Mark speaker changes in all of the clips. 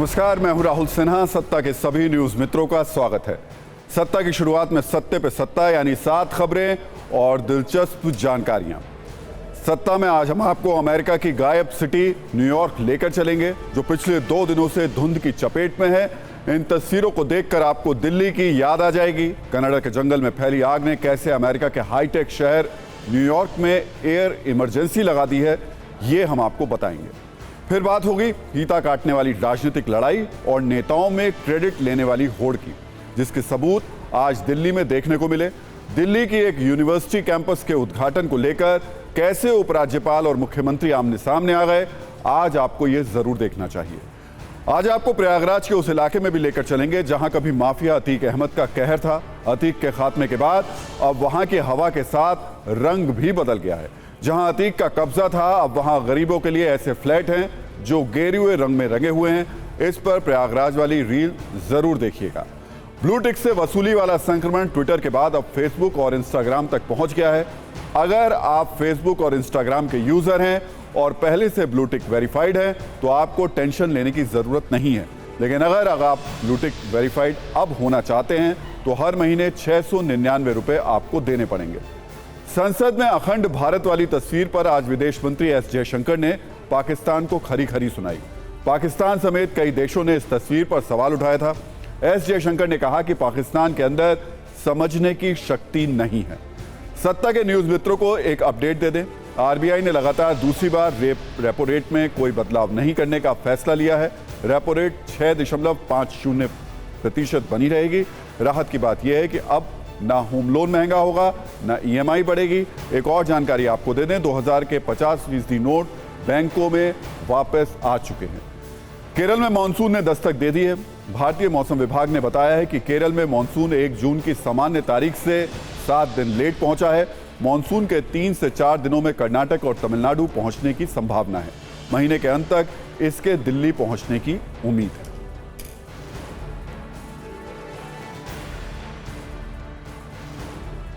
Speaker 1: नमस्कार, मैं हूं राहुल सिन्हा। सत्ता के सभी न्यूज मित्रों का स्वागत है। सत्ता की शुरुआत में सत्ते पे सत्ता, यानी 7 खबरें और दिलचस्प जानकारियां। सत्ता में आज हम आपको अमेरिका की गायब सिटी न्यूयॉर्क लेकर चलेंगे, जो पिछले 2 दिनों से धुंध की चपेट में है। इन तस्वीरों को देखकर आपको दिल्ली की याद आ जाएगी। कनाडा के जंगल में फैली आग ने कैसे अमेरिका के हाईटेक शहर न्यूयॉर्क में एयर इमरजेंसी लगा दी है, ये हम आपको बताएंगे। फिर बात होगी फीता काटने वाली राजनीतिक लड़ाई और नेताओं में क्रेडिट लेने वाली होड़ की, जिसके सबूत आज दिल्ली में देखने को मिले। दिल्ली की एक यूनिवर्सिटी कैंपस के उद्घाटन को लेकर कैसे उपराज्यपाल और मुख्यमंत्री आमने सामने आ गए, आज आपको यह जरूर देखना चाहिए। आज आपको प्रयागराज के उस इलाके में भी लेकर चलेंगे जहां कभी माफिया अतीक अहमद का कहर था। अतीक के खात्मे के बाद अब वहां की हवा के साथ रंग भी बदल गया है। जहां अतीक का कब्जा था, अब वहां गरीबों के लिए ऐसे फ्लैट हैं जो गेरुए रंग में रंगे हुए हैं। इस पर प्रयागराज वाली रील जरूर देखिएगा। ब्लू टिक से वसूली वाला संक्रमण ट्विटर के बाद अब फेसबुक और इंस्टाग्राम तक पहुंच गया है। अगर आप फेसबुक और इंस्टाग्राम के यूजर हैं और पहले से ब्लू टिक वेरीफाइड है तो आपको टेंशन लेने की जरूरत नहीं है। लेकिन अगर आप ब्लू टिक वेरीफाइड अब होना चाहते हैं तो हर महीने 699 रुपए आपको देने पड़ेंगे। संसद में अखंड भारत वाली तस्वीर पर आज विदेश मंत्री एस जयशंकर ने पाकिस्तान को खरी खरी सुनाई। पाकिस्तान समेत कई देशों ने इस तस्वीर पर सवाल उठाया था। एस जयशंकर ने कहा कि पाकिस्तान के अंदर समझने की शक्ति नहीं है। सत्ता के न्यूज मित्रों को एक अपडेट दे दें। आरबीआई ने लगातार दूसरी बार रेपो रेट में कोई बदलाव नहीं करने का फैसला लिया है। रेपो रेट 6.50% बनी रहेगी। राहत की बात यह है कि अब ना होम लोन महंगा होगा, ना ईएमआई बढ़ेगी। एक और जानकारी आपको दे दें, 2000 के 50% नोट बैंकों में वापस आ चुके हैं। केरल में मानसून ने दस्तक दे दी है। भारतीय मौसम विभाग ने बताया है कि केरल में मानसून 1 जून की सामान्य तारीख से 7 दिन लेट पहुंचा है। मानसून के 3 से 4 दिनों में कर्नाटक और तमिलनाडु पहुंचने की संभावना है। महीने के अंत तक इसके दिल्ली पहुंचने की उम्मीद है।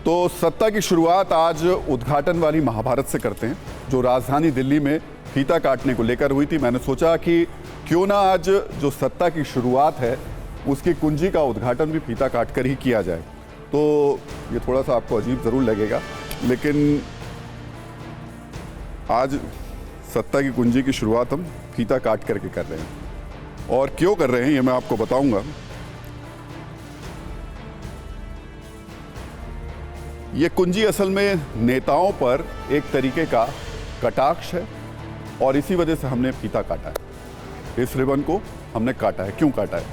Speaker 1: तो सत्ता की शुरुआत आज उद्घाटन वाली महाभारत से करते हैं, जो राजधानी दिल्ली में फीता काटने को लेकर हुई थी। मैंने सोचा कि क्यों ना आज जो सत्ता की शुरुआत है उसकी कुंजी का उद्घाटन भी फीता काट कर ही किया जाए। तो ये थोड़ा सा आपको अजीब ज़रूर लगेगा, लेकिन आज सत्ता की कुंजी की शुरुआत हम फीता काट करके कर रहे हैं। और क्यों कर रहे हैं ये मैं आपको बताऊंगा। ये कुंजी असल में नेताओं पर एक तरीके का कटाक्ष है और इसी वजह से हमने फीता काटा है। इस रिबन को हमने काटा है। क्यों काटा है?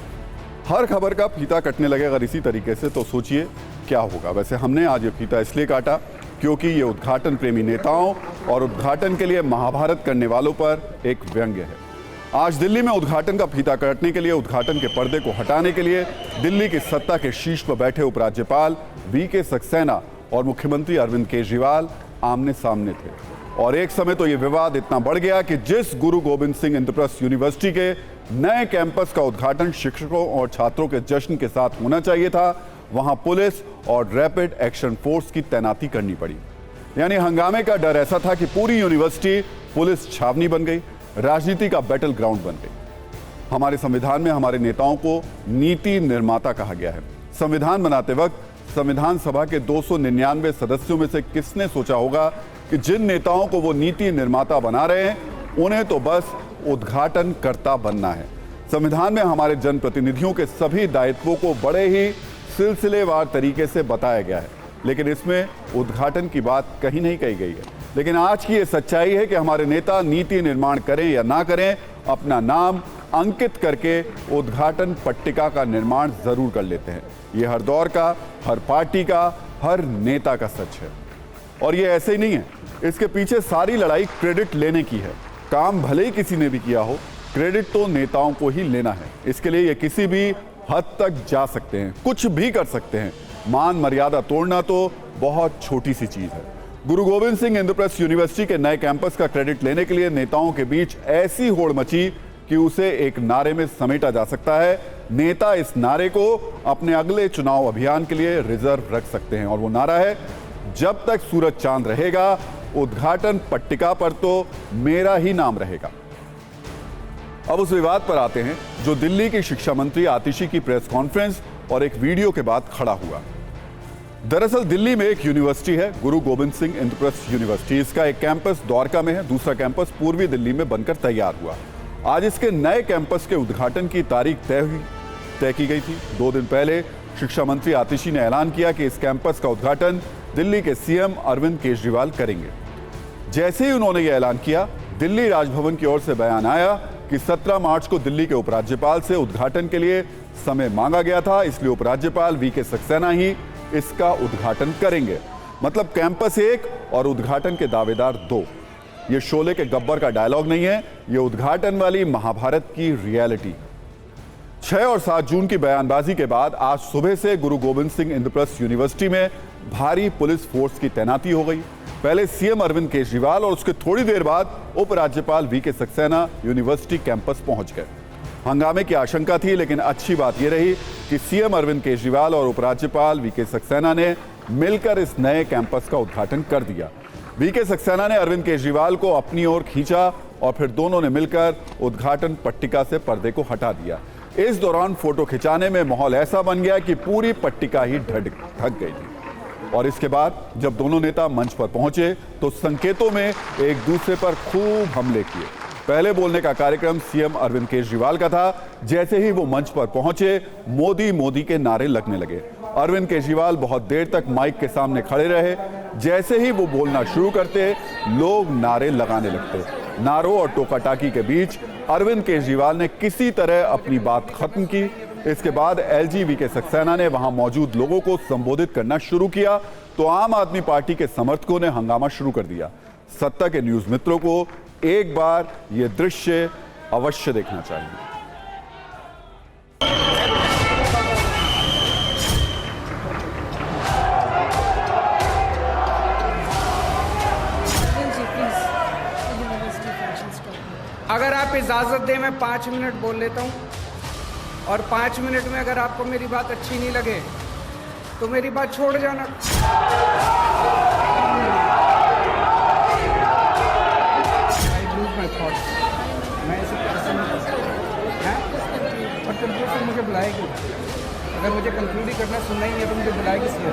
Speaker 1: हर खबर का फीता कटने लगे अगर इसी तरीके से, तो सोचिए क्या होगा। वैसे हमने आज ये फीता इसलिए काटा क्योंकि ये उद्घाटन प्रेमी नेताओं और उद्घाटन के लिए महाभारत करने वालों पर एक व्यंग्य है। आज दिल्ली में उद्घाटन का फीता काटने के लिए, उद्घाटन के पर्दे को हटाने के लिए दिल्ली की सत्ता के शीर्ष पर बैठे उपराज्यपाल वीके सक्सेना और मुख्यमंत्री अरविंद केजरीवाल आमने सामने थे। और एक समय तो यह विवाद इतना बढ़ गया कि जिस गुरु गोविंद सिंह इंद्रप्रस्थ यूनिवर्सिटी के नए कैंपस का उद्घाटन शिक्षकों और छात्रों के जश्न के साथ होना चाहिए था, वहां पुलिस और रैपिड एक्शन फोर्स की तैनाती करनी पड़ी। यानी हंगामे का डर ऐसा था कि पूरी यूनिवर्सिटी पुलिस छावनी बन गई, राजनीति का बैटल ग्राउंड बन गई। हमारे संविधान में हमारे नेताओं को नीति निर्माता कहा गया है। संविधान बनाते वक्त संविधान सभा के 299 सदस्यों में से किसने सोचा होगा कि जिन नेताओं को वो नीति निर्माता बना रहे हैं उन्हें तो बस उद्घाटन कर्ता बनना है। संविधान में हमारे जनप्रतिनिधियों के सभी दायित्वों को बड़े ही सिलसिलेवार तरीके से बताया गया है, लेकिन इसमें उद्घाटन की बात कहीं नहीं कही गई है। लेकिन आज की ये सच्चाई है कि हमारे नेता नीति निर्माण करें या ना करें, अपना नाम अंकित करके उद्घाटन पट्टिका का निर्माण जरूर कर लेते हैं। ये हर दौर का, हर पार्टी का, हर नेता का सच है। और ये ऐसे ही नहीं है, इसके पीछे सारी लड़ाई क्रेडिट लेने की है। काम भले ही किसी ने भी किया हो, क्रेडिट तो नेताओं को ही लेना है। इसके लिए ये किसी भी हद तक जा सकते हैं, कुछ भी कर सकते हैं। मान मर्यादा तोड़ना तो बहुत छोटी सी चीज है। गुरु गोविंद सिंह इंद्रप्रस्थ यूनिवर्सिटी के नए कैंपस का क्रेडिट लेने के लिए नेताओं के बीच ऐसी होड़ मची कि उसे एक नारे में समेटा जा सकता है। नेता इस नारे को अपने अगले चुनाव अभियान के लिए रिजर्व रख सकते हैं और वो नारा है, जब तक सूरज चांद रहेगा उद्घाटन पट्टिका पर तो मेरा ही नाम रहेगा। अब उस विवाद पर आते हैं जो दिल्ली की शिक्षा मंत्री आतिशी की प्रेस कॉन्फ्रेंस और एक वीडियो के बाद खड़ा हुआ। दरअसल दिल्ली में एक यूनिवर्सिटी है, गुरु गोविंद सिंह इंद्रप्रस्थ यूनिवर्सिटी। इसका एक कैंपस द्वारका में है, दूसरा कैंपस पूर्वी दिल्ली में बनकर तैयार हुआ। आज इसके नए कैंपस के उद्घाटन की तारीख तय की गई थी। 2 दिन पहले शिक्षा मंत्री आतिशी ने ऐलान किया कि इस कैंपस का उद्घाटन दिल्ली के सीएम अरविंद केजरीवाल करेंगे। जैसे ही उन्होंने यह ऐलान किया, दिल्ली राजभवन की ओर से बयान आया कि 17 मार्च को दिल्ली के उपराज्यपाल से उद्घाटन के लिए समय मांगा गया था, इसलिए उपराज्यपाल वीके सक्सेना ही इसका उद्घाटन करेंगे। मतलब कैंपस 1 और उद्घाटन के दावेदार 2। यह शोले के गब्बर का डायलॉग नहीं है, यह उद्घाटन वाली महाभारत की रियलिटी। 6 और 7 जून की बयानबाजी के बाद आज सुबह से गुरु गोविंद सिंह इंद्रप्रस्थ यूनिवर्सिटी में भारी पुलिस फोर्स की तैनाती हो गई। पहले सीएम अरविंद केजरीवाल और उसके थोड़ी देर बाद उपराज्यपाल वीके सक्सेना यूनिवर्सिटी कैंपस पहुंच गए। हंगामे की आशंका थी, लेकिन अच्छी बात यह रही कि सीएम अरविंद केजरीवाल और उपराज्यपाल वीके सक्सेना ने मिलकर इस नए कैंपस का उद्घाटन कर दिया। वीके सक्सेना ने अरविंद केजरीवाल को अपनी ओर खींचा और फिर दोनों ने मिलकर उद्घाटन पट्टिका से पर्दे को हटा दिया। इस दौरान फोटो खिंचाने में माहौल ऐसा बन गया कि पूरी पट्टिका ही ढक गई थी। और इसके बाद जब दोनों नेता मंच पर पहुंचे तो संकेतों में एक दूसरे पर खूब हमले किए। पहले बोलने का कार्यक्रम सीएम अरविंद केजरीवाल का था। जैसे ही वो मंच पर पहुंचे, मोदी मोदी के नारे लगने लगे। अरविंद केजरीवाल बहुत देर तक माइक के सामने खड़े रहे। जैसे ही वो बोलना शुरू करते, लोग नारे लगाने लगते। नारों और टोकाटाकी के बीच अरविंद केजरीवाल ने किसी तरह अपनी बात खत्म की। इसके बाद एलजी वीके सक्सेना ने वहां मौजूद लोगों को संबोधित करना शुरू किया तो आम आदमी पार्टी के समर्थकों ने हंगामा शुरू कर दिया। सत्ता के न्यूज मित्रों को एक बार यह दृश्य अवश्य देखना चाहिए।
Speaker 2: अगर आप इजाजत दें मैं 5 मिनट बोल लेता हूं, और 5 मिनट में अगर आपको मेरी बात अच्छी नहीं लगे तो मेरी बात छोड़ जाना। मैं इसे पसंद नहीं करता और कंक्लूड मुझे बुलाए क्यों? अगर मुझे कंक्लूड ही करना सुनना ही नहीं है तो मुझे बुलाए किस लिए?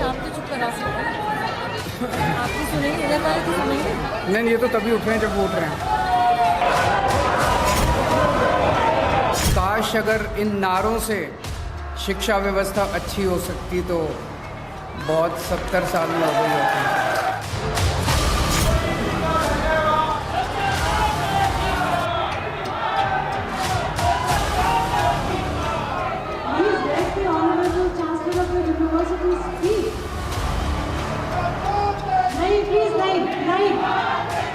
Speaker 3: आप तो चुप करा सकते हैं। आप तो सुनेंगे, इधर वाले तो सुनेंगे।
Speaker 2: नहीं, ये तो तभी उठ रहे हैं जब वो उठ रहे हैं। काश अगर इन नारों से शिक्षा व्यवस्था अच्छी हो सकती तो बहुत 70 साल में हो गई होती।
Speaker 4: नहीं,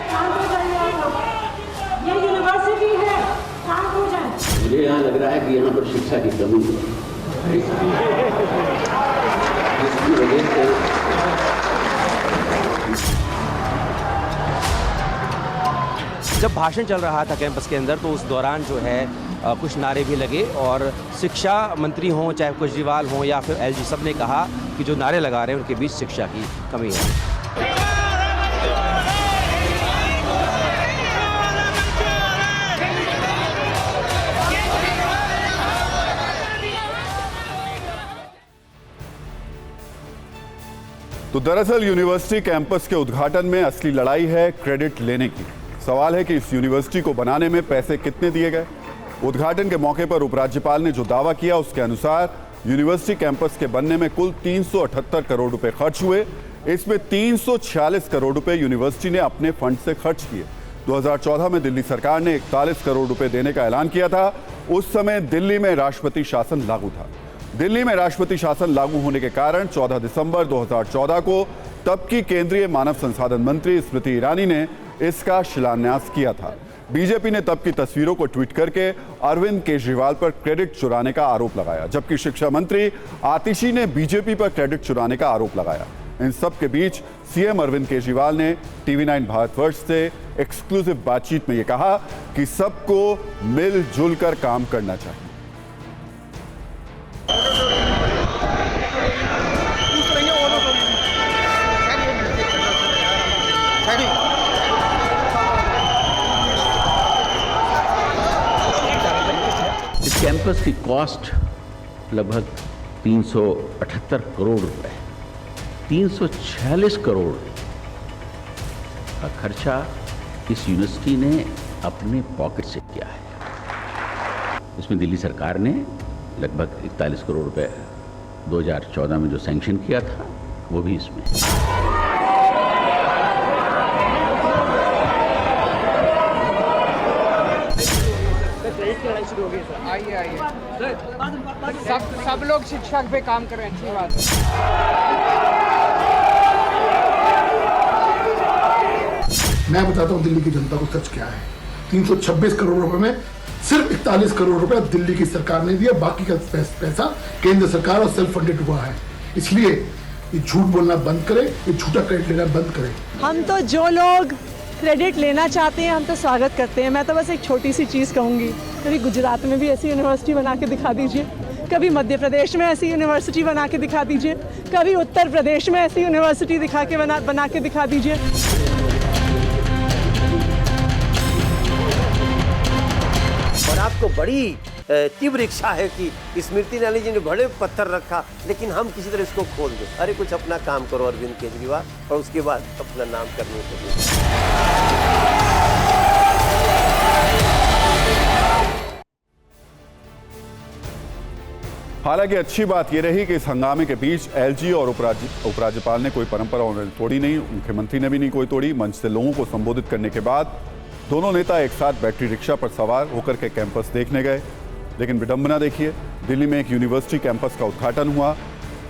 Speaker 4: शांत हो जाइए आप लोग। ये यूनिवर्सिटी है, शांत हो जाए।
Speaker 5: मुझे यहाँ लग रहा है कि यहाँ पर शिक्षा की कमी है, जिसकी वजह से
Speaker 6: जब भाषण चल रहा था कैंपस के अंदर तो उस दौरान जो है कुछ नारे भी लगे और शिक्षा मंत्री हों चाहे केजरीवाल हों या फिर एलजी, सब ने कहा कि जो नारे लगा रहे हैं उनके बीच शिक्षा की कमी है।
Speaker 1: तो दरअसल यूनिवर्सिटी कैंपस के उद्घाटन में असली लड़ाई है क्रेडिट लेने की। सवाल है कि इस यूनिवर्सिटी को बनाने में पैसे कितने दिए गए। उद्घाटन के मौके पर उपराज्यपाल ने जो दावा किया उसके अनुसार यूनिवर्सिटी कैंपस के बनने में कुल 378 करोड़ रुपए खर्च हुए। इसमें 346 करोड़ रुपए यूनिवर्सिटी ने अपने फंड से खर्च किए। 2014 में दिल्ली सरकार ने 41 करोड़ रुपए देने का ऐलान किया था। उस समय दिल्ली में राष्ट्रपति शासन लागू था। दिल्ली में राष्ट्रपति शासन लागू होने के कारण 14 दिसंबर 2014 को तब की केंद्रीय मानव संसाधन मंत्री स्मृति ईरानी ने इसका शिलान्यास किया था। बीजेपी ने तब की तस्वीरों को ट्वीट करके अरविंद केजरीवाल पर क्रेडिट चुराने का आरोप लगाया, जबकि शिक्षा मंत्री आतिशी ने बीजेपी पर क्रेडिट चुराने का आरोप लगाया। इन सब के बीच सीएम अरविंद केजरीवाल ने टीवी 9 भारतवर्ष से एक्सक्लूसिव बातचीत में यह कहा कि सबको मिलजुल कर काम करना चाहिए।
Speaker 5: कैंपस की कॉस्ट लगभग 378 करोड़ रुपए, 346 करोड़ का खर्चा इस यूनिवर्सिटी ने अपने पॉकेट से किया है। इसमें दिल्ली सरकार ने लगभग 41 करोड़ रुपए 2014 में जो सैंक्शन किया था वो भी इसमें।
Speaker 2: आइए आइए, सब लोग शिक्षा पे काम करें, अच्छी बात है।
Speaker 7: मैं बताता हूँ दिल्ली की जनता को सच क्या है। 326 करोड़ रुपए में सिर्फ 41 करोड़ रुपए दिल्ली की सरकार ने दिया, बाकी का पैसा केंद्र सरकार और सेल्फ फंडेड हुआ है। इसलिए ये झूठ बोलना बंद करें, ये झूठा क्रेडिट लेना बंद करें।
Speaker 3: हम तो जो लोग क्रेडिट लेना चाहते हैं हम तो स्वागत करते हैं। मैं तो बस एक छोटी सी चीज़ कहूँगी, कभी गुजरात में भी ऐसी यूनिवर्सिटी बना के दिखा दीजिए, कभी मध्य प्रदेश में ऐसी यूनिवर्सिटी बना के दिखा दीजिए, कभी उत्तर प्रदेश में ऐसी यूनिवर्सिटी बना के दिखा दीजिए।
Speaker 8: और आपको बड़ी तीव्र इच्छा है कि स्मृति ईरानी जी ने बड़े पत्थर रखा, लेकिन हम किसी तरह इसको खोल दें। अरे कुछ अपना काम करो अरविंद केजरीवाल, और उसके बाद अपना नाम करने के लिए।
Speaker 1: हालांकि अच्छी बात यह रही कि इस हंगामे के बीच एलजी और उपराज्यपाल ने कोई परंपरा उन्होंने तोड़ी नहीं, मुख्यमंत्री ने भी नहीं कोई तोड़ी। मंच से लोगों को संबोधित करने के बाद दोनों नेता एक साथ बैटरी रिक्शा पर सवार होकर के कैंपस देखने गए। लेकिन विडंबना देखिए, दिल्ली में एक यूनिवर्सिटी कैंपस का उद्घाटन हुआ।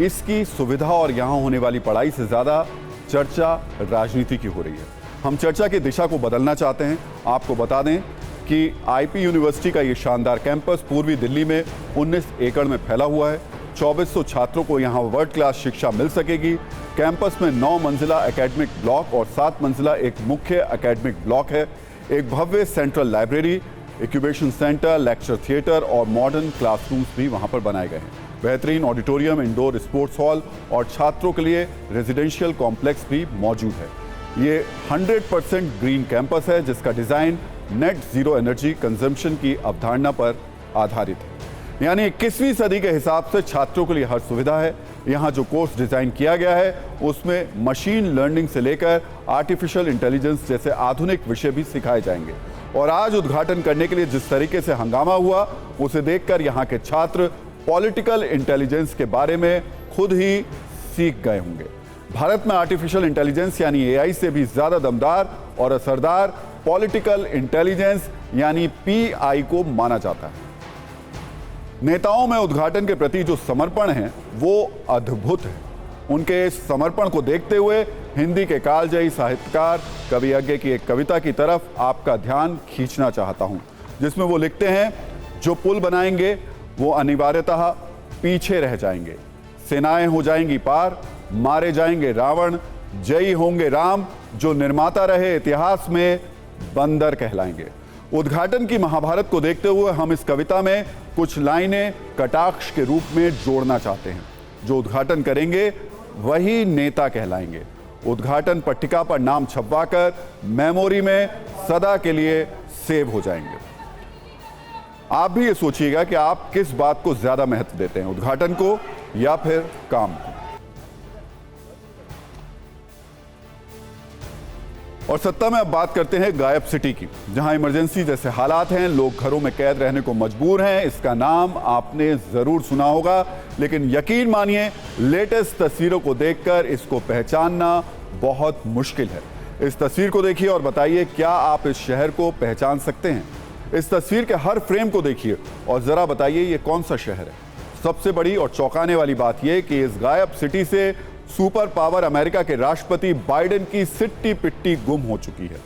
Speaker 1: इसकी सुविधा और यहाँ होने वाली पढ़ाई से ज़्यादा चर्चा राजनीति की हो रही है। हम चर्चा की दिशा को बदलना चाहते हैं। आपको बता दें कि आईपी यूनिवर्सिटी का ये शानदार कैंपस पूर्वी दिल्ली में 19 एकड़ में फैला हुआ है। 2400 छात्रों को यहाँ वर्ल्ड क्लास शिक्षा मिल सकेगी। कैंपस में 9 मंजिला एकेडमिक ब्लॉक और 7 मंजिला एक मुख्य एकेडमिक ब्लॉक है। एक भव्य central library, incubation centre, lecture theatre और मॉडर्न क्लासरूम्स भी वहां पर बनाए गए हैं। बेहतरीन ऑडिटोरियम, इंडोर स्पोर्ट्स हॉल और छात्रों के लिए रेजिडेंशियल कॉम्प्लेक्स भी मौजूद है। ये 100% ग्रीन कैंपस है जिसका design net zero energy consumption की अवधारणा पर आधारित है। यानी 21वीं सदी के हिसाब से छात्रों के लिए हर सुविधा है। यहाँ जो कोर्स डिजाइन किया गया है उसमें मशीन लर्निंग से लेकर आर्टिफिशियल इंटेलिजेंस जैसे आधुनिक विषय भी सिखाए जाएंगे। और आज उद्घाटन करने के लिए जिस तरीके से हंगामा हुआ उसे देखकर यहाँ के छात्र पॉलिटिकल इंटेलिजेंस के बारे में खुद ही सीख गए होंगे। भारत में आर्टिफिशियल इंटेलिजेंस यानी एआई से भी ज्यादा दमदार और असरदार पॉलिटिकल इंटेलिजेंस यानी पीआई को माना जाता है। नेताओं में उद्घाटन के प्रति जो समर्पण है वो अद्भुत है। उनके इस समर्पण को देखते हुए हिंदी के कालजयी साहित्यकार कवि यज्ञ की एक कविता की तरफ आपका ध्यान खींचना चाहता हूं, जिसमें वो लिखते हैं, जो पुल बनाएंगे वो अनिवार्यतः पीछे रह जाएंगे। सेनाएं हो जाएंगी पार, मारे जाएंगे रावण, जयी होंगे राम, जो निर्माता रहे इतिहास में बंदर कहलाएंगे। उद्घाटन की महाभारत को देखते हुए हम इस कविता में कुछ लाइनें कटाक्ष के रूप में जोड़ना चाहते हैं। जो उद्घाटन करेंगे वही नेता कहलाएंगे। उद्घाटन पट्टिका पर नाम छपवाकर मेमोरी में सदा के लिए सेव हो जाएंगे। आप भी ये सोचिएगा कि आप किस बात को ज्यादा महत्व देते हैं, उद्घाटन को या फिर काम को। और सत्ता में अब बात करते हैं गायब सिटी की, जहां इमरजेंसी जैसे हालात हैं, लोग घरों में कैद रहने को मजबूर हैं। इसका नाम आपने जरूर सुना होगा, लेकिन यकीन मानिए लेटेस्ट तस्वीरों को देखकर इसको पहचानना बहुत मुश्किल है। इस तस्वीर को देखिए और बताइए, क्या आप इस शहर को पहचान सकते हैं? इस तस्वीर के हर फ्रेम को देखिए और जरा बताइए ये कौन सा शहर है। सबसे बड़ी और चौंकाने वाली बात यह कि इस गायब सिटी से सुपर पावर अमेरिका के राष्ट्रपति बाइडेन की सिट्टी पिट्टी गुम हो चुकी है।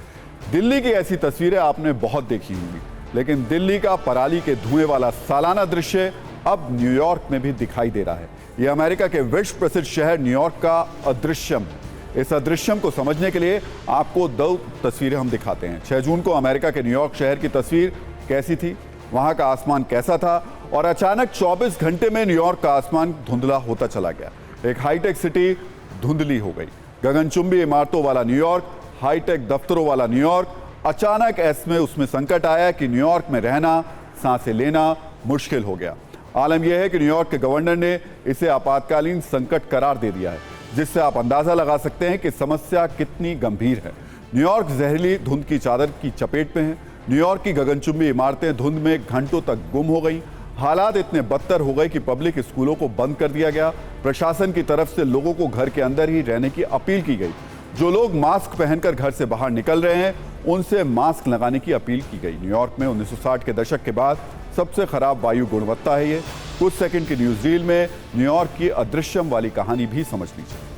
Speaker 1: दिल्ली की ऐसी तस्वीरें आपने बहुत देखी होंगी, लेकिन दिल्ली का पराली के धुएं वाला सालाना दृश्य अब न्यूयॉर्क में भी दिखाई दे रहा है। यह अमेरिका के विश्व प्रसिद्ध शहर न्यूयॉर्क का अदृश्यम है। इस अदृश्यम को समझने के लिए आपको 2 तस्वीरें हम दिखाते हैं। 6 जून को अमेरिका के न्यूयॉर्क शहर की तस्वीर कैसी थी, वहां का आसमान कैसा था, और अचानक 24 घंटे में न्यूयॉर्क का आसमान धुंधला होता चला गया। एक हाईटेक सिटी धुंधली हो गई। गगनचुंबी इमारतों वाला न्यूयॉर्क, हाईटेक दफ्तरों वाला न्यूयॉर्क। अचानक ऐसे में उसमें संकट आया कि न्यूयॉर्क में रहना, सांसें लेना मुश्किल हो गया। आलम यह है कि न्यूयॉर्क के गवर्नर ने इसे आपातकालीन संकट करार दे दिया है, जिससे आप अंदाजा लगा सकते हैं कि समस्या कितनी गंभीर है। न्यूयॉर्क जहरीली धुंध की चादर की चपेट में है। न्यूयॉर्क की गगनचुंबी इमारतें धुंध में घंटों तक गुम हो गई। हालात इतने बदतर हो गए कि पब्लिक स्कूलों को बंद कर दिया गया। प्रशासन की तरफ से लोगों को घर के अंदर ही रहने की अपील की गई। जो लोग मास्क पहनकर घर से बाहर निकल रहे हैं उनसे मास्क लगाने की अपील की गई। न्यूयॉर्क में 1960 के दशक के बाद सबसे खराब वायु गुणवत्ता है ये। कुछ सेकंड की न्यूज रील में न्यूयॉर्क की अदृश्यम वाली कहानी भी समझ लीजिए।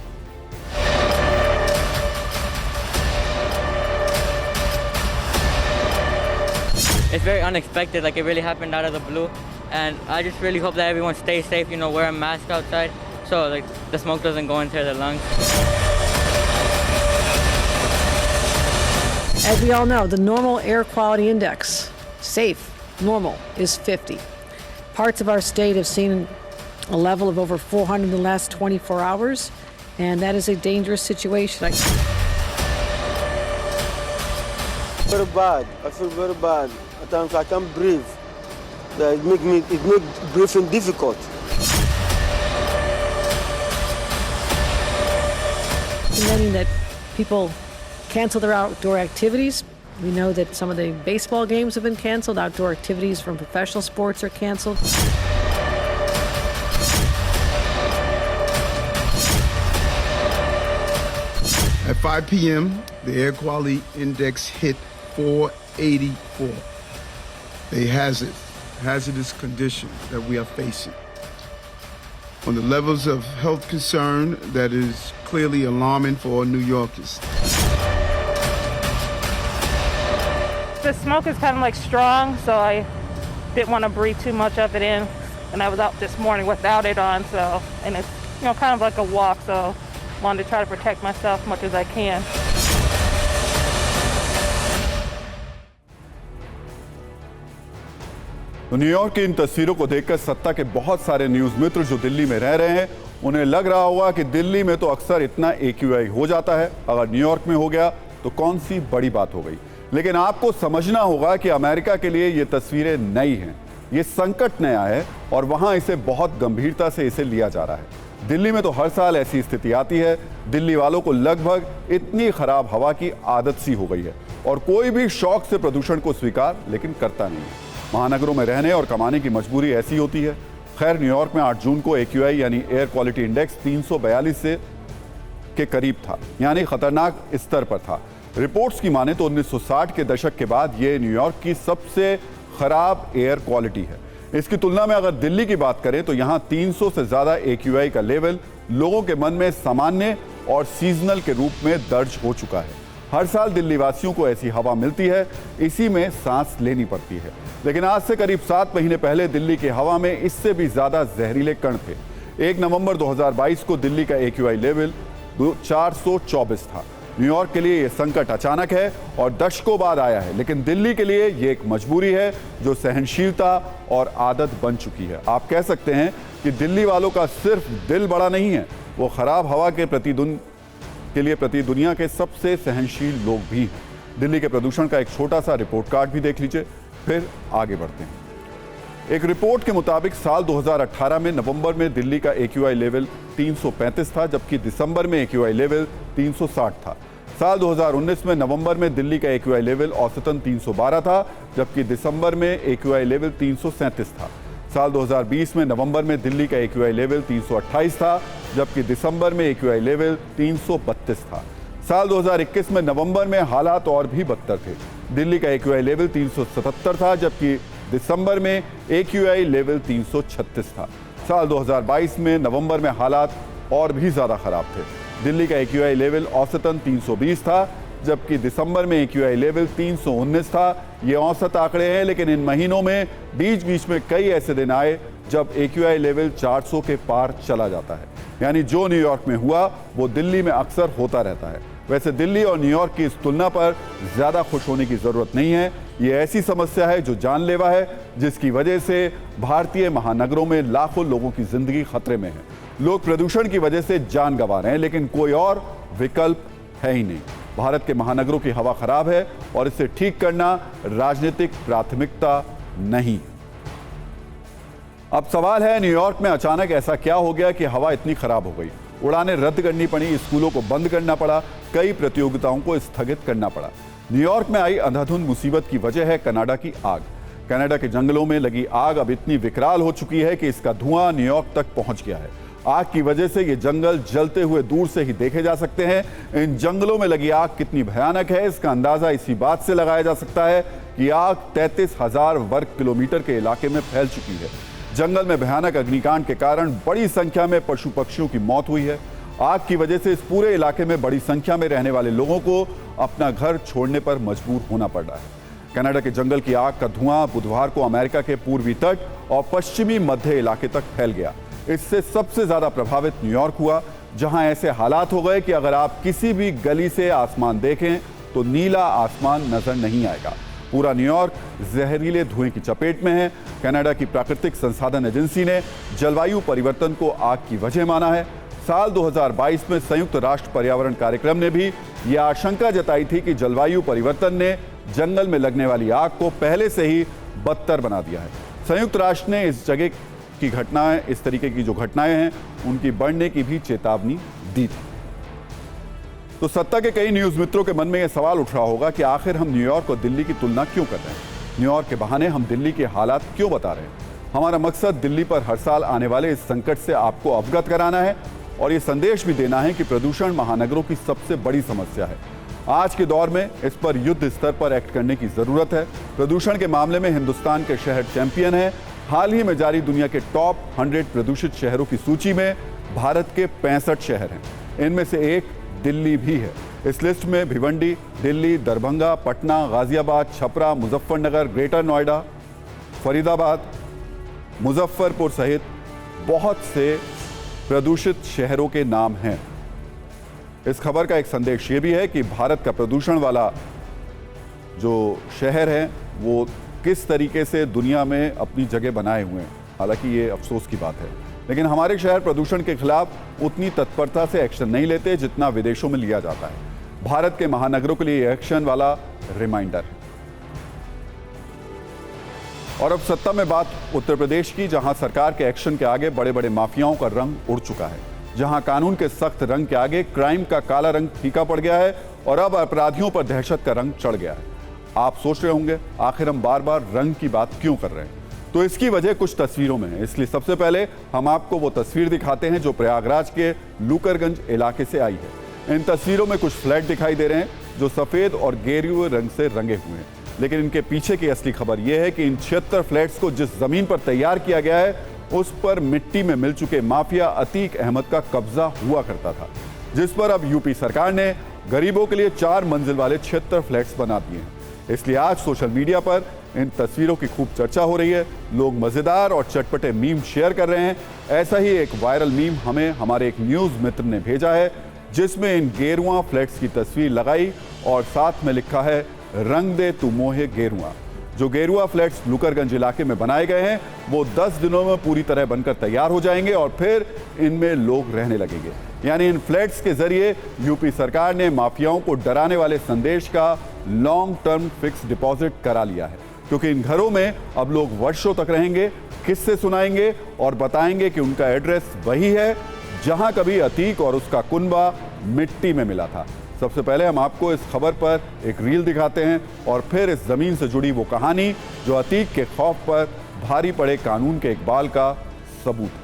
Speaker 9: It's very unexpected, like it really happened out of the blue, and I just really hope that everyone stays safe, you know, wear a mask outside so like the smoke doesn't go into their lungs.
Speaker 4: As we all know, the normal air quality index, safe, normal, is 50. Parts of our state have seen a level of over 400 in the last 24 hours, and that is a dangerous situation.
Speaker 10: Very bad. I feel very bad. At times I can't breathe. It makes breathing difficult.
Speaker 4: Meaning that people cancel their outdoor activities. We know that some of the baseball games have been canceled. Outdoor activities from professional sports are canceled.
Speaker 11: At 5 p.m., the air quality index hit 484. A hazardous condition that we are facing. On the levels of health concern, that is clearly alarming for all New Yorkers.
Speaker 12: The smoke is kind of like strong, so I didn't want to breathe too much of it in. And I was out this morning without it on, so, and it's, you know, kind of like a walk, so I wanted to try to protect myself as much as I can.
Speaker 1: तो New York की इन तस्वीरों को देखकर सत्ता के बहुत सारे news मित्र जो दिल्ली में रह रहे हैं उन्हें लग रहा होगा कि दिल्ली में तो अक्सर इतना AQI हो जाता है, अगर न्यूयॉर्क में हो गया तो कौन सी बड़ी बात हो गई। लेकिन आपको समझना होगा कि अमेरिका के लिए ये तस्वीरें नई हैं, ये संकट नया है और वहां इसे बहुत गंभीरता से इसे लिया जा रहा है। दिल्ली में तो हर साल ऐसी स्थिति आती है। दिल्ली वालों को लगभग इतनी खराब हवा की आदत सी हो गई है और कोई भी शौक से प्रदूषण को स्वीकार लेकिन करता नहीं है। महानगरों में रहने और कमाने की मजबूरी ऐसी होती है। खैर, न्यूयॉर्क में 8 जून को AQI यानी एयर क्वालिटी इंडेक्स 342 के करीब था, यानी खतरनाक स्तर पर था। रिपोर्ट्स की माने तो 1960 के दशक के बाद ये न्यूयॉर्क की सबसे खराब एयर क्वालिटी है। इसकी तुलना में अगर दिल्ली की बात करें तो यहाँ 300 से ज्यादा AQI का लेवल लोगों के मन में सामान्य और सीजनल के रूप में दर्ज हो चुका है। हर साल दिल्ली वासियों को ऐसी हवा मिलती है, इसी में सांस लेनी पड़ती है। लेकिन आज से करीब 7 महीने पहले दिल्ली की हवा में इससे भी ज्यादा जहरीले कण थे। 1 नवंबर 2022 को दिल्ली का AQI लेवल 424 था। न्यूयॉर्क के लिए यह संकट अचानक है और दशकों बाद आया है, लेकिन दिल्ली के लिए यह एक मजबूरी है जो सहनशीलता और आदत बन चुकी है। आप कह सकते हैं कि दिल्ली वालों का सिर्फ दिल बड़ा नहीं है, वो खराब हवा के प्रति दुनिया के सबसे सहनशील लोग भी हैं। दिल्ली के प्रदूषण का एक छोटा सा रिपोर्ट कार्ड भी देख लीजिए, फिर आगे बढ़ते हैं। एक रिपोर्ट के मुताबिक साल 2018 में नवंबर में दिल्ली का AQI लेवल 335 था, जबकि दिसंबर में AQI लेवल 360 था। साल 2019 में नवंबर में दिल्ली का AQI लेवल औसतन 312 था, जबकि दिसंबर में AQI लेवल 337 था। साल 2020 में नवंबर में दिल्ली का AQI लेवल 328 था, जबकि दिसंबर में AQI लेवल 332 था। साल 2021 में नवंबर में हालात और भी बदतर थे। दिल्ली का AQI लेवल 377 था, जबकि दिसंबर में AQI लेवल 336 था। साल 2022 में नवंबर में हालात और भी ज़्यादा खराब थे। दिल्ली का AQI लेवल औसतन 320 था, जबकि दिसंबर में AQI लेवल 319 था। ये औसत आंकड़े हैं, लेकिन इन महीनों में बीच बीच में कई ऐसे दिन आए जब AQI लेवल 400 के पार चला जाता है। यानी जो न्यूयॉर्क में हुआ वो दिल्ली में अक्सर होता रहता है। वैसे दिल्ली और न्यूयॉर्क की इस तुलना पर ज़्यादा खुश होने की ज़रूरत नहीं है। ये ऐसी समस्या है जो जानलेवा है, जिसकी वजह से भारतीय महानगरों में लाखों लोगों की जिंदगी खतरे में है। लोग प्रदूषण की वजह से जान गंवा रहे हैं, लेकिन कोई और विकल्प है ही नहीं। भारत के महानगरों की हवा खराब है और इसे ठीक करना राजनीतिक प्राथमिकता नहीं। अब सवाल है, न्यूयॉर्क में अचानक ऐसा क्या हो गया कि हवा इतनी खराब हो गई? उड़ानें रद्द करनी पड़ी, स्कूलों को बंद करना पड़ा, कई प्रतियोगिताओं को स्थगित करना पड़ा। न्यूयॉर्क में आई अंधाधुंध मुसीबत की वजह है कनाडा की आग। कनाडा के जंगलों में लगी आग अब इतनी विकराल हो चुकी है कि इसका धुआं न्यूयॉर्क तक पहुंच गया है। आग की वजह से ये जंगल जलते हुए दूर से ही देखे जा सकते हैं। इन जंगलों में लगी आग कितनी भयानक है, इसका अंदाजा इसी बात से लगाया जा सकता है कि आग 33,000 वर्ग किलोमीटर के इलाके में फैल चुकी है। जंगल में भयानक अग्निकांड के कारण बड़ी संख्या में पशु पक्षियों की मौत हुई है। आग की वजह से इस पूरे इलाके में बड़ी संख्या में रहने वाले लोगों को अपना घर छोड़ने पर मजबूर होना पड़ रहा है। कनाडा के जंगल की आग का धुआं बुधवार को अमेरिका के पूर्वी तट और पश्चिमी मध्य इलाके तक फैल गया। इससे सबसे ज्यादा प्रभावित न्यूयॉर्क हुआ, जहां ऐसे हालात हो गए कि अगर आप किसी भी गली से आसमान देखें तो नीला आसमान नजर नहीं आएगा। पूरा न्यूयॉर्क जहरीले धुएं की चपेट में है। कनाडा की प्राकृतिक संसाधन एजेंसी ने जलवायु परिवर्तन को आग की वजह माना है। साल 2022 में संयुक्त राष्ट्र पर्यावरण कार्यक्रम ने भी यह आशंका जताई थी कि जलवायु परिवर्तन ने जंगल में लगने वाली आग को पहले से ही बदतर बना दिया है। संयुक्त राष्ट्र ने इस जगह की घटनाएं, इस तरीके की जो घटनाएं हैं, उनकी बढ़ने की भी चेतावनी दी थी। तो सत्ता के कई न्यूज मित्रों के मन में यह सवाल उठ रहा होगा कि आखिर हम न्यूयॉर्क और दिल्ली की तुलना क्यों कर रहे हैं? न्यूयॉर्क के बहाने हम दिल्ली के हालात क्यों बता रहे हैं? हमारा मकसद दिल्ली पर हर साल आने वाले इस संकट से आपको अवगत कराना है और ये संदेश भी देना है कि प्रदूषण महानगरों की सबसे बड़ी समस्या है। आज के दौर में इस पर युद्ध स्तर पर एक्ट करने की जरूरत है। प्रदूषण के मामले में हिंदुस्तान के शहर चैंपियन है। हाल ही में जारी दुनिया के टॉप 100 प्रदूषित शहरों की सूची में भारत के 65 शहर हैं। इनमें से एक दिल्ली भी है। इस लिस्ट में भिवंडी, दिल्ली, दरभंगा, पटना, गाजियाबाद, छपरा, मुजफ्फरनगर, ग्रेटर नोएडा, फरीदाबाद, मुजफ्फरपुर सहित बहुत से प्रदूषित शहरों के नाम हैं। इस खबर का एक संदेश ये भी है कि भारत का प्रदूषण वाला जो शहर है वो किस तरीके से दुनिया में अपनी जगह बनाए हुए हैं। हालांकि ये अफसोस की बात है, लेकिन हमारे शहर प्रदूषण के खिलाफ उतनी तत्परता से एक्शन नहीं लेते जितना विदेशों में लिया जाता है। भारत के महानगरों के लिए एक्शन वाला रिमाइंडर है। और अब सत्ता में बात उत्तर प्रदेश की, जहां सरकार के एक्शन के आगे बड़े बड़े माफियाओं का रंग उड़ चुका है, जहां कानून के सख्त रंग के आगे क्राइम का काला रंग फीका पड़ गया है और अब अपराधियों पर दहशत का रंग चढ़ गया है। आप सोच रहे होंगे आखिर हम बार बार रंग की बात क्यों कर रहे हैं? तो इसकी वजह कुछ तस्वीरों में है। इसलिए सबसे पहले हम आपको वो तस्वीर दिखाते हैं जो प्रयागराज के लूकरगंज इलाके से आई है। इन तस्वीरों में कुछ फ्लैट दिखाई दे रहे हैं जो सफेद और गेरुए रंग से रंगे हुए हैं, लेकिन इनके पीछे की असली खबर यह है कि इन 76 फ्लैट्स को जिस जमीन पर तैयार किया गया है उस पर मिट्टी में मिल चुके माफिया अतीक अहमद का कब्जा हुआ करता था, जिस पर अब यूपी सरकार ने गरीबों के लिए 4 मंजिल वाले 76 फ्लैट्स बना दिए हैं। इसलिए आज सोशल मीडिया पर इन तस्वीरों की खूब चर्चा हो रही है। लोग मजेदार और चटपटे मीम शेयर कर रहे हैं। ऐसा ही एक वायरल मीम हमें हमारे एक न्यूज मित्र ने भेजा है, जिसमें इन गेरुआ फ्लैट्स की तस्वीर लगाई और साथ में लिखा है, रंग दे तू मोहे गेरुआ। जो गेरुआ फ्लैट्स लूकरगंज इलाके में बनाए गए हैं वो 10 दिनों में पूरी तरह बनकर तैयार हो जाएंगे और फिर इनमें लोग रहने लगेंगे। यानी इन फ्लैट्स के जरिए यूपी सरकार ने माफियाओं को डराने वाले संदेश का लॉन्ग टर्म फिक्स डिपॉजिट करा लिया है, क्योंकि इन घरों में अब लोग वर्षों तक रहेंगे, किस्से सुनाएंगे और बताएंगे कि उनका एड्रेस वही है जहां कभी अतीक और उसका कुनबा मिट्टी में मिला था। सबसे पहले हम आपको इस खबर पर एक रील दिखाते हैं और फिर इस जमीन से जुड़ी वो कहानी जो अतीक के खौफ पर भारी पड़े कानून के इकबाल का सबूत है।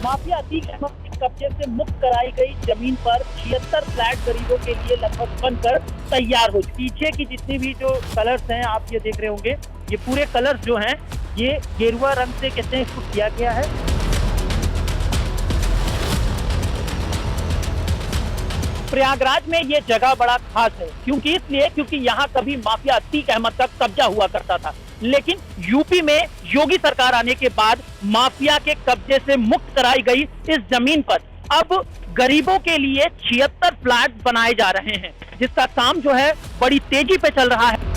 Speaker 13: माफिया अतीक अहमद के कब्जे से मुक्त कराई गई जमीन पर 76 फ्लैट गरीबों के लिए लगभग बनकर तैयार हो। पीछे की जितनी भी जो कलर्स हैं आप ये देख रहे होंगे, ये पूरे कलर्स जो हैं ये गेरुआ रंग से कहते हैं इसको किया गया है। प्रयागराज में ये जगह बड़ा खास है, क्योंकि यहाँ कभी माफिया अतीक अहमद का कब्जा हुआ करता था, लेकिन यूपी में योगी सरकार आने के बाद माफिया के कब्जे से मुक्त कराई गई इस जमीन पर अब गरीबों के लिए 76 फ्लैट बनाए जा रहे हैं, जिसका काम जो है बड़ी तेजी पे चल रहा है।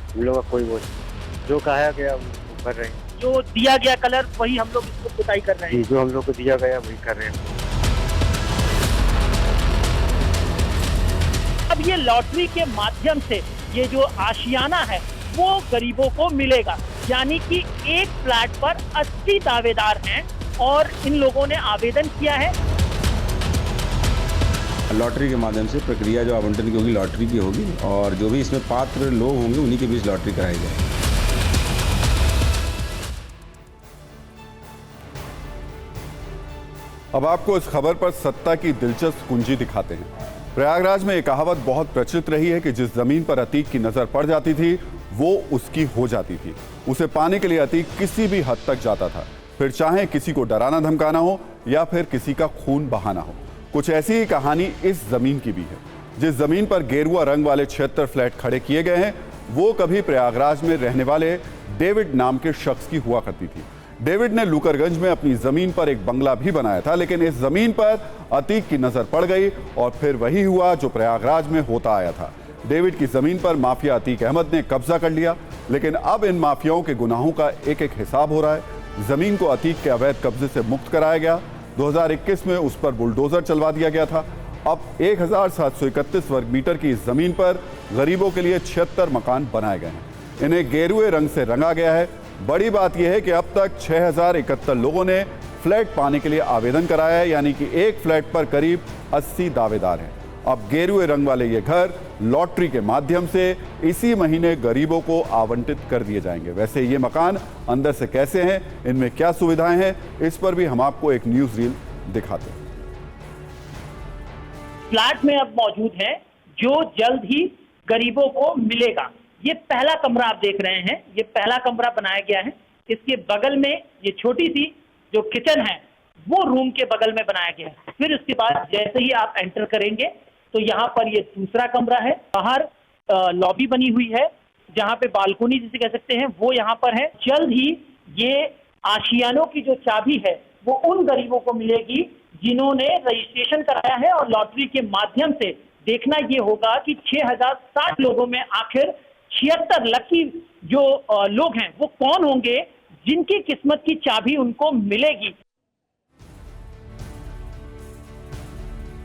Speaker 14: हम लोग का कोई वो जो कहा गया वो कर रहे हैं,
Speaker 13: जो दिया गया कलर वही हम लोग इसको पुताई कर रहे हैं,
Speaker 14: जो हम लोग को दिया गया वही कर रहे हैं।
Speaker 13: अब ये लॉटरी के माध्यम से ये जो आशियाना है वो गरीबों को मिलेगा, यानी कि एक फ्लैट पर 80 दावेदार हैं और इन लोगों ने आवेदन किया है।
Speaker 15: लॉटरी के माध्यम से प्रक्रिया जो आवंटन की होगी लॉटरी की होगी और जो भी इसमें पात्र लोग होंगे उन्हीं के बीच लॉटरी कराई जाएगी।
Speaker 1: अब आपको इस खबर पर सत्ता की दिलचस्प कुंजी दिखाते हैं। प्रयागराज में एक कहावत बहुत प्रचलित रही है कि जिस जमीन पर अतीक की नजर पड़ जाती थी वो उसकी हो जाती थी। उसे पाने के लिए अतीक किसी भी हद तक जाता था, फिर चाहे किसी को डराना धमकाना हो या फिर किसी का खून बहाना हो। कुछ ऐसी ही कहानी इस जमीन की भी है। जिस जमीन पर गेरुआ रंग वाले 76 फ्लैट खड़े किए गए हैं वो कभी प्रयागराज में रहने वाले डेविड नाम के शख्स की हुआ करती थी। डेविड ने लूकरगंज में अपनी जमीन पर एक बंगला भी बनाया था, लेकिन इस जमीन पर अतीक की नजर पड़ गई और फिर वही हुआ जो प्रयागराज में होता आया था। डेविड की जमीन पर माफिया अतीक अहमद ने कब्जा कर लिया, लेकिन अब इन माफियाओं के गुनाहों का एक एक हिसाब हो रहा है। जमीन को अतीक के अवैध कब्जे से मुक्त कराया गया। 2021 में उस पर बुलडोजर चलवा दिया गया था। अब 1731 वर्ग मीटर की इस जमीन पर गरीबों के लिए 76 मकान बनाए गए हैं। इन्हें गेरुए रंग से रंगा गया है। बड़ी बात यह है कि अब तक 6071 लोगों ने फ्लैट पाने के लिए आवेदन कराया है, यानी कि एक फ्लैट पर करीब 80 दावेदार हैं। अब गेरुए रंग वाले ये घर लॉटरी के माध्यम से इसी महीने गरीबों को आवंटित कर दिए जाएंगे। वैसे ये मकान अंदर से कैसे हैं, इनमें क्या सुविधाएं हैं, इस पर भी हम आपको एक न्यूज रील दिखाते हैं।
Speaker 13: फ्लैट में अब मौजूद है जो जल्द ही गरीबों को मिलेगा। ये पहला कमरा आप देख रहे हैं, ये पहला कमरा बनाया गया है। इसके बगल में ये छोटी सी जो किचन है वो रूम के बगल में बनाया गया है। फिर उसके बाद जैसे ही आप एंटर करेंगे तो यहाँ पर ये दूसरा कमरा है। बाहर लॉबी बनी हुई है जहाँ पे बालकोनी जिसे कह सकते हैं वो यहाँ पर है। जल्द ही ये आशियानों की जो चाबी है वो उन गरीबों को मिलेगी जिन्होंने रजिस्ट्रेशन कराया है और लॉटरी के माध्यम से देखना ये होगा कि 6060 लोगों में आखिर 76 लकी जो लोग हैं वो कौन होंगे जिनकी किस्मत की चाबी उनको मिलेगी।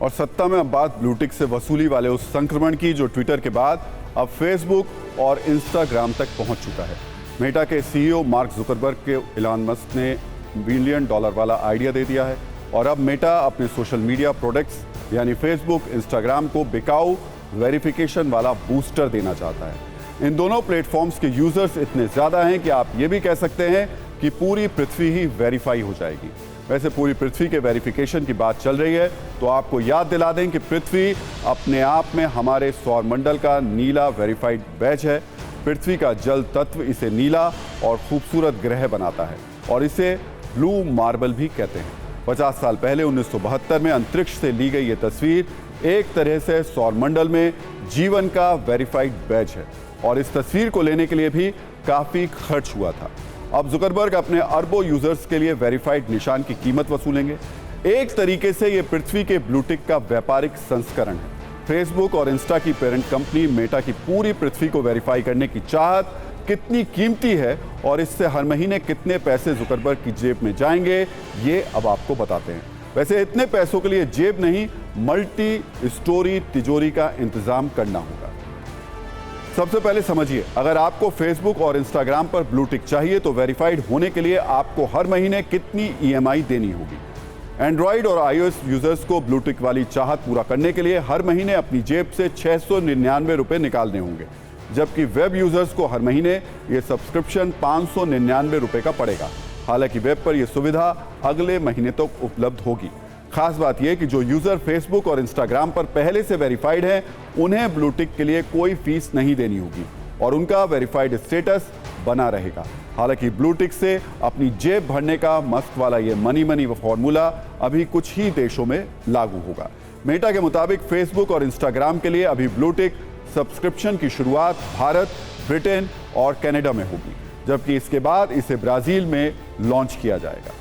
Speaker 1: और सत्ता में अब बात ब्लूटिक से वसूली वाले उस संक्रमण की जो ट्विटर के बाद अब फेसबुक और इंस्टाग्राम तक पहुंच चुका है। मेटा के सीईओ मार्क जुकरबर्ग के इलॉन मस्क ने $1 बिलियन वाला आइडिया दे दिया है और अब मेटा अपने सोशल मीडिया प्रोडक्ट्स यानी फेसबुक, इंस्टाग्राम को बिकाऊ वेरिफिकेशन वाला बूस्टर देना चाहता है। इन दोनों प्लेटफॉर्म्स के यूजर्स इतने ज्यादा हैं कि आप ये भी कह सकते हैं कि पूरी पृथ्वी ही वेरीफाई हो जाएगी। वैसे पूरी पृथ्वी के वेरिफिकेशन की बात चल रही है तो आपको याद दिला दें कि पृथ्वी अपने आप में हमारे सौरमंडल का नीला वेरीफाइड बैज है। पृथ्वी का जल तत्व इसे नीला और खूबसूरत ग्रह बनाता है और इसे ब्लू मार्बल भी कहते हैं। 50 साल पहले 1972 में अंतरिक्ष से ली गई ये तस्वीर एक तरह से सौरमंडल में जीवन का वेरीफाइड बैज है और इस तस्वीर को लेने के लिए भी काफी खर्च हुआ था। अब जुकरबर्ग अपने अरबों यूजर्स के लिए वेरीफाइड निशान की कीमत वसूलेंगे। एक तरीके से ये पृथ्वी के ब्लूटिक का व्यापारिक संस्करण है। फेसबुक और इंस्टा की पेरेंट कंपनी मेटा की पूरी पृथ्वी को वेरीफाई करने की चाहत कितनी कीमती है और इससे हर महीने कितने पैसे जुकरबर्ग की जेब में जाएंगे ये अब आपको बताते हैं। वैसे इतने पैसों के लिए जेब नहीं, मल्टी स्टोरी तिजोरी का इंतजाम करना होगा। सबसे पहले समझिए, अगर आपको फेसबुक और इंस्टाग्राम पर ब्लूटिक चाहिए तो वेरीफाइड होने के लिए आपको हर महीने कितनी EMI देनी होगी। एंड्रॉइड और iOS यूजर्स को ब्लूटिक वाली चाहत पूरा करने के लिए हर महीने अपनी जेब से 699 रुपए निकालने होंगे, जबकि वेब यूजर्स को हर महीने ये सब्सक्रिप्शन 599 रुपए का पड़ेगा। हालांकि वेब पर यह सुविधा अगले महीने तक उपलब्ध होगी। खास बात यह कि जो यूजर फेसबुक और इंस्टाग्राम पर पहले से वेरीफाइड हैं उन्हें ब्लूटिक के लिए कोई फीस नहीं देनी होगी और उनका वेरीफाइड स्टेटस बना रहेगा। हालांकि ब्लूटिक से अपनी जेब भरने का मस्त वाला ये मनी फॉर्मूला अभी कुछ ही देशों में लागू होगा। मेटा के मुताबिक फेसबुक और इंस्टाग्राम के लिए अभी ब्लूटिक सब्सक्रिप्शन की शुरुआत भारत, ब्रिटेन और कनाडा में होगी, जबकि इसके बाद इसे ब्राजील में लॉन्च किया जाएगा।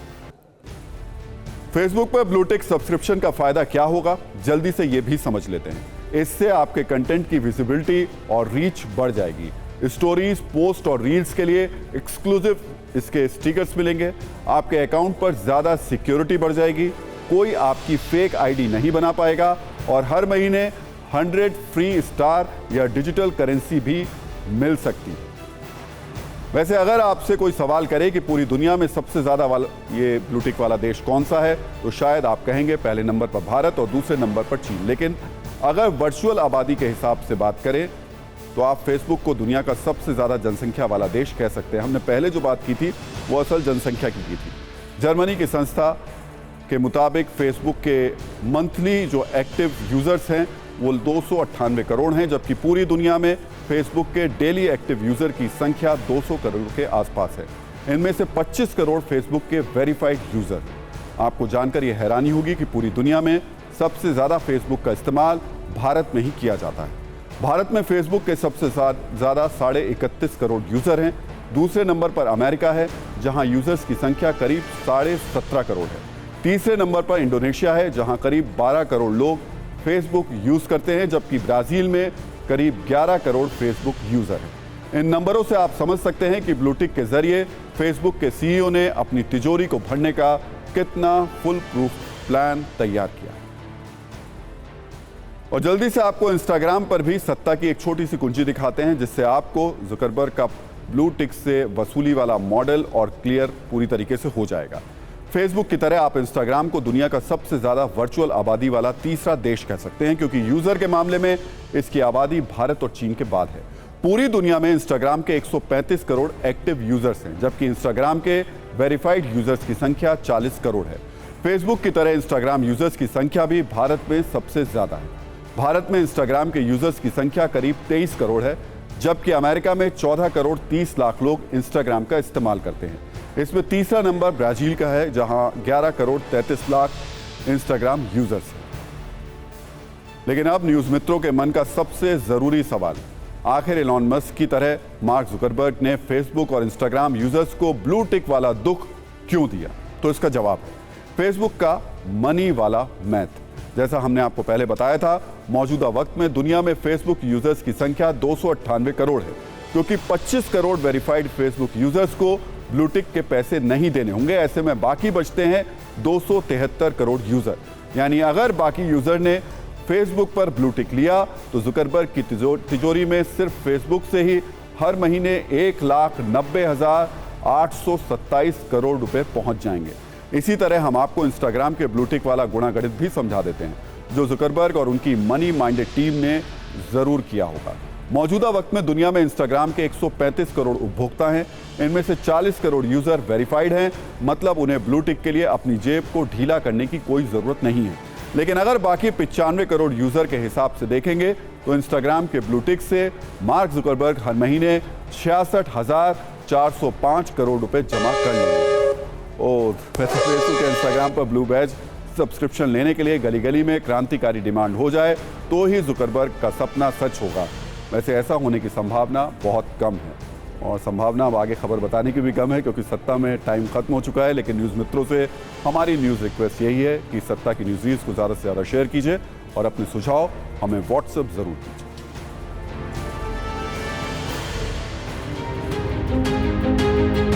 Speaker 1: फेसबुक पर ब्लूटिक सब्सक्रिप्शन का फायदा क्या होगा, जल्दी से ये भी समझ लेते हैं। इससे आपके कंटेंट की विजिबिलिटी और रीच बढ़ जाएगी। स्टोरीज, पोस्ट और रील्स के लिए एक्सक्लूसिव इसके स्टिकर्स मिलेंगे। आपके अकाउंट पर ज्यादा सिक्योरिटी बढ़ जाएगी, कोई आपकी फेक आईडी नहीं बना पाएगा और हर महीने 100 फ्री स्टार या डिजिटल करेंसी भी मिल सकती है। वैसे अगर आपसे कोई सवाल करे कि पूरी दुनिया में सबसे ज़्यादा ये ब्लू टिक वाला देश कौन सा है, तो शायद आप कहेंगे पहले नंबर पर भारत और दूसरे नंबर पर चीन। लेकिन अगर वर्चुअल आबादी के हिसाब से बात करें तो आप फेसबुक को दुनिया का सबसे ज़्यादा जनसंख्या वाला देश कह सकते हैं। हमने पहले जो बात की थी वो असल जनसंख्या की थी। जर्मनी की संस्था के मुताबिक फेसबुक के मंथली जो एक्टिव यूज़र्स हैं वो 298 करोड़ हैं, जबकि पूरी दुनिया में फेसबुक के डेली एक्टिव यूज़र की संख्या 200 करोड़ के आसपास है। इनमें से 25 करोड़ फेसबुक के वेरीफाइड यूज़र। आपको जानकर ये हैरानी होगी कि पूरी दुनिया में सबसे ज़्यादा फेसबुक का इस्तेमाल भारत में ही किया जाता है। भारत में फेसबुक के सबसे ज़्यादा 31.5 करोड़ यूज़र हैं। दूसरे नंबर पर अमेरिका है, जहां यूज़र्स की संख्या करीब 17.5 करोड़ है। तीसरे नंबर पर इंडोनेशिया है, जहां करीब 12 करोड़ लोग फेसबुक यूज़ करते हैं, जबकि ब्राज़ील में करीब 11 करोड़ फेसबुक यूज़र हैं। इन नंबरों से आप समझ सकते हैं कि ब्लू टिक के जरिए फेसबुक के सीईओ ने अपनी तिजोरी को भरने का कितना फुल प्रूफ प्लान तैयार किया। और जल्दी से आपको इंस्टाग्राम पर भी सत्ता की एक छोटी सी कुंजी दिखाते हैं, जिससे आपको जुकरबर्ग का ब्लू टिक से वसूली वाला मॉडल और क्लियर पूरी तरीके से हो जाएगा। फेसबुक की तरह आप इंस्टाग्राम को दुनिया का सबसे ज़्यादा वर्चुअल आबादी वाला तीसरा देश कह सकते हैं, क्योंकि यूज़र के मामले में इसकी आबादी भारत और चीन के बाद है। पूरी दुनिया में इंस्टाग्राम के 135 करोड़ एक्टिव यूज़र्स हैं, जबकि इंस्टाग्राम के वेरीफाइड यूज़र्स की संख्या 40 करोड़ है। फेसबुक की तरह इंस्टाग्राम यूज़र्स की संख्या भी भारत में सबसे ज़्यादा है। भारत में इंस्टाग्राम के यूज़र्स की संख्या करीब 23 करोड़ है, जबकि अमेरिका में 14 करोड़ 30 लाख लोग इंस्टाग्राम का इस्तेमाल करते हैं। इसमें तीसरा नंबर ब्राज़ील का है, जहां 11 करोड़ 33 लाख इंस्टाग्राम यूज़र्स हैं। लेकिन अब न्यूज़ मित्रों के मन का सबसे ज़रूरी सवाल, आखिर एलॉन मस्क की तरह मार्क जुकरबर्ग ने फेसबुक और इंस्टाग्राम यूज़र्स को ब्लू टिक वाला दुख क्यों दिया? तो इसका जवाब है फेसबुक का मनी वाला मैथ। जैसा हमने आपको पहले बताया था, मौजूदा वक्त में दुनिया में फेसबुक यूजर्स की संख्या 298 करोड़ है, क्योंकि 25 करोड़ वेरीफाइड फेसबुक यूजर्स को ब्लू टिक के पैसे नहीं देने होंगे। ऐसे में बाकी बचते हैं 273 करोड़ यूजर। यानी अगर बाकी यूजर ने फेसबुक पर ब्लू टिक लिया तो जुकरबर्ग की तिजोरी में सिर्फ फेसबुक से ही हर महीने 1,90,827 करोड़ रुपए पहुंच जाएंगे। इसी तरह हम आपको इंस्टाग्राम के ब्लू टिक वाला गुणागणित भी समझा देते हैं, जो जुकरबर्ग और उनकी मनी माइंडेड टीम ने जरूर किया होगा। मौजूदा वक्त में दुनिया में इंस्टाग्राम के 135 करोड़ उपभोक्ता हैं। इनमें से 40 करोड़ यूजर वेरीफाइड हैं, मतलब उन्हें ब्लू टिक के लिए अपनी जेब को ढीला करने की कोई ज़रूरत नहीं है। लेकिन अगर बाकी 95 करोड़ यूजर के हिसाब से देखेंगे तो इंस्टाग्राम के ब्लू टिक से मार्क जुकरबर्ग हर महीने 66,405 करोड़ रुपए जमा कर लेंगे। और फेसबुक के इंस्टाग्राम पर ब्लू बैज सब्सक्रिप्शन लेने के लिए गली गली में क्रांतिकारी डिमांड हो जाए तो ही जुकरबर्ग का सपना सच होगा। वैसे ऐसा होने की संभावना बहुत कम है, और संभावना अब आगे खबर बताने की भी कम है, क्योंकि सत्ता में टाइम खत्म हो चुका है। लेकिन न्यूज़ मित्रों से हमारी न्यूज़ रिक्वेस्ट यही है कि सत्ता की न्यूज़ को ज़्यादा से ज़्यादा शेयर कीजिए और अपने सुझाव हमें व्हाट्सएप ज़रूर कीजिए।